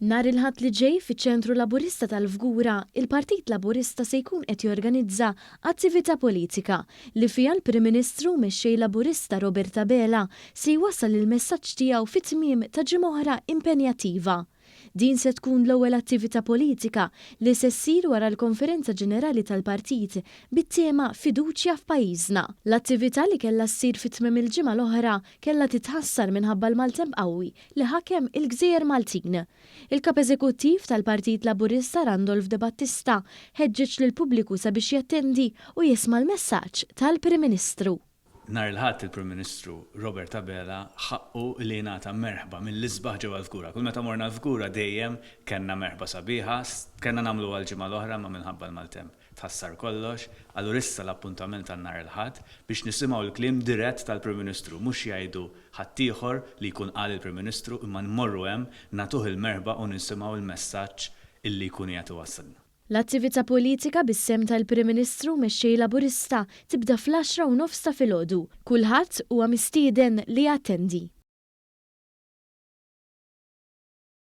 Nhar il-ħadd li ġej fiċ-Ċentru Laburista tal-Fgura, il-Partit Laburista se jkun qed jorganizza attività politika li fiha l-Prim Ministru mexxej Laburista Roberta Bela se jwassal il-messaġġ tiegħu fit-tmiem ta' ġimgħa oħra impenjattiva. Din se tkun l-ewwel attività politika li se ssir wara l-Konferenza Ġenerali tal-Partit bit-tema Fiduċja f'pajjiżna. L-attività li kellha ssir fit-tmiem il-ġimgħa l-oħra kellha titħassar minħabba l-maltemp qawwi li ħakem il-Gżejjer Maltin. Il-Kap Eżekuttiv tal-Partit Laburista Randolph De Battista ħeġġeġ lill-pubbliku sabiex jattendi u jisma' l-messaġġ tal-Prim Ministru. Nhar il-ħadd il-Prim Ministru Roberta Bela ħaqqu li jingħata merħba mill-isbaħ ġewwa l-Fgura. Kull meta morna l-Fgura dejjem kellna merħba sabiħa, kellna nagħmlu għall-ġimgħa l-oħra ma minħabba l-maltemp. Tħassar kollox, allura issa l-appuntament tan-nhar il-ħadd biex nisimgħu l-kliem dirett tal-Prim Ministru, mhux jgħidu ħadd ieħor li jkun qal il-Prim Ministru imma nmorru hemm nagħtuh il-merħba u nisimgħu l-messaġġ illi jkun qiegħed iwassalna. L-attività politika bis-sem tal-Prim Ministru mexxej Laburista tibda fl-10:09 ta' filgħodu. Kulħadd huwa mistieden li jattendi.